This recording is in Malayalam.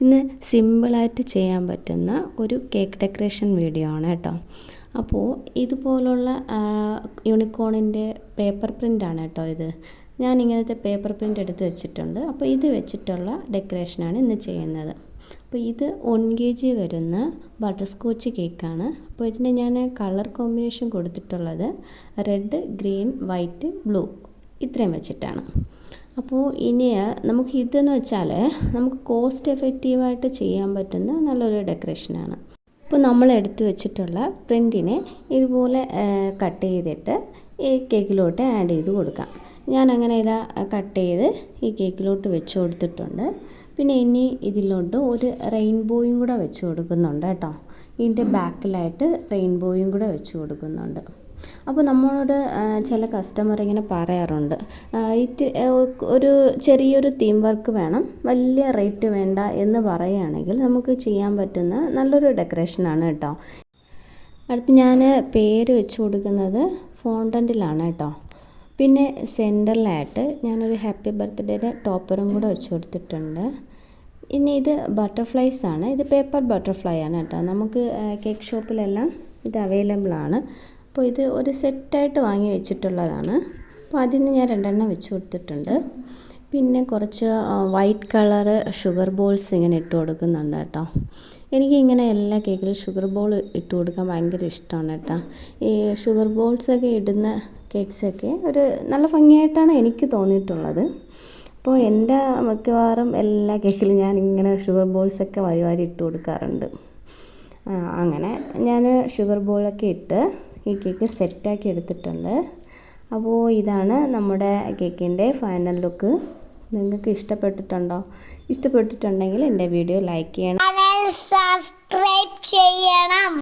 ഇന്ന് സിമ്പിളായിട്ട് ചെയ്യാൻ പറ്റുന്ന ഒരു കേക്ക് ഡെക്കറേഷൻ വീഡിയോ ആണ് കേട്ടോ. അപ്പോൾ ഇതുപോലുള്ള യൂണിക്കോണിൻ്റെ പേപ്പർ പ്രിൻ്റാണ് കേട്ടോ ഇത്. ഞാൻ ഇങ്ങനത്തെ പേപ്പർ പ്രിൻ്റ് എടുത്ത് വെച്ചിട്ടുണ്ട്. അപ്പോൾ ഇത് വെച്ചിട്ടുള്ള ഡെക്കറേഷനാണ് ഇന്ന് ചെയ്യുന്നത്. അപ്പോൾ ഇത് 1 kg വരുന്ന ബട്ടർ സ്കോച്ച് കേക്കാണ്. അപ്പോൾ ഇതിന് ഞാൻ കളർ കോമ്പിനേഷൻ കൊടുത്തിട്ടുള്ളത് റെഡ്, ഗ്രീൻ, വൈറ്റ്, ബ്ലൂ ഇത്രയും വെച്ചിട്ടാണ്. അപ്പോൾ ഇനി നമുക്ക് ഇതെന്ന് വെച്ചാൽ നമുക്ക് കോസ്റ്റ് എഫക്റ്റീവായിട്ട് ചെയ്യാൻ പറ്റുന്ന നല്ലൊരു ഡെക്കറേഷനാണ്. അപ്പോൾ നമ്മൾ എടുത്തു വെച്ചിട്ടുള്ള പ്രിൻറ്റിനെ ഇതുപോലെ കട്ട് ചെയ്തിട്ട് ഈ കേക്കിലോട്ട് ആഡ് ചെയ്ത് കൊടുക്കാം. ഞാൻ അങ്ങനെ ഇതാ കട്ട് ചെയ്ത് ഈ കേക്കിലോട്ട് വെച്ച് കൊടുത്തിട്ടുണ്ട്. പിന്നെ ഇനി ഇതിലോട്ട് ഒരു റെയിൻബോയും കൂടെ വെച്ച് കൊടുക്കുന്നുണ്ട് കേട്ടോ. ഇതിൻ്റെ ബാക്കിലായിട്ട് റെയിൻബോയും കൂടെ വെച്ച് കൊടുക്കുന്നുണ്ട്. അപ്പോൾ നമ്മളോട് ചില കസ്റ്റമർ ഇങ്ങനെ പറയാറുണ്ട്, ഒരു ചെറിയൊരു തീം വർക്ക് വേണം, വലിയ റേറ്റ് വേണ്ട എന്ന് പറയുകയാണെങ്കിൽ നമുക്ക് ചെയ്യാൻ പറ്റുന്ന നല്ലൊരു ഡെക്കറേഷനാണ് കേട്ടോ. അടുത്ത് ഞാൻ പേര് വെച്ച് കൊടുക്കുന്നത് ഫോണ്ടൻറ്റിലാണ് കേട്ടോ. പിന്നെ സെൻറ്ററിലായിട്ട് ഞാനൊരു ഹാപ്പി ബർത്ത്ഡേയുടെ ടോപ്പറും കൂടെ വെച്ച് കൊടുത്തിട്ടുണ്ട്. ഇനി ഇത് ബട്ടർഫ്ലൈസ് ആണ്. ഇത് പേപ്പർ ബട്ടർഫ്ലൈ ആണ് കേട്ടോ. നമുക്ക് കേക്ക് ഷോപ്പിലെല്ലാം ഇത് അവൈലബിൾ ആണ്. അപ്പോൾ ഇത് ഒരു സെറ്റായിട്ട് വാങ്ങി വെച്ചിട്ടുള്ളതാണ്. അപ്പോൾ അതിന് ഞാൻ 2 എണ്ണം വെച്ച് കൊടുത്തിട്ടുണ്ട്. പിന്നെ കുറച്ച് വൈറ്റ് കളറ് ഷുഗർ ബോൾസ് ഇങ്ങനെ ഇട്ട് കൊടുക്കുന്നുണ്ട് കേട്ടോ. എനിക്കിങ്ങനെ എല്ലാ കേക്കിലും ഷുഗർ ബോൾ ഇട്ട് കൊടുക്കാൻ ഭയങ്കര ഇഷ്ടമാണ് കേട്ടോ. ഈ ഷുഗർ ബോൾസൊക്കെ ഇടുന്ന കേക്ക്സൊക്കെ ഒരു നല്ല ഭംഗിയായിട്ടാണ് എനിക്ക് തോന്നിയിട്ടുള്ളത്. അപ്പോൾ എൻ്റെ മിക്കവാറും എല്ലാ കേക്കിലും ഞാൻ ഇങ്ങനെ ഷുഗർ ബോൾസൊക്കെ വാരി ഇട്ട് കൊടുക്കാറുണ്ട്. അങ്ങനെ ഞാൻ ഷുഗർ ബോളൊക്കെ ഇട്ട് ഈ കേക്ക് സെറ്റാക്കി എടുത്തിട്ടുണ്ട്. അപ്പോൾ ഇതാണ് നമ്മുടെ കേക്കിൻ്റെ ഫൈനൽ ലുക്ക്. നിങ്ങൾക്ക് ഇഷ്ടപ്പെട്ടിട്ടുണ്ടോ? ഇഷ്ടപ്പെട്ടിട്ടുണ്ടെങ്കിൽ എൻ്റെ വീഡിയോ ലൈക്ക് ചെയ്യണം, സബ്സ്ക്രൈബ് ചെയ്യണം.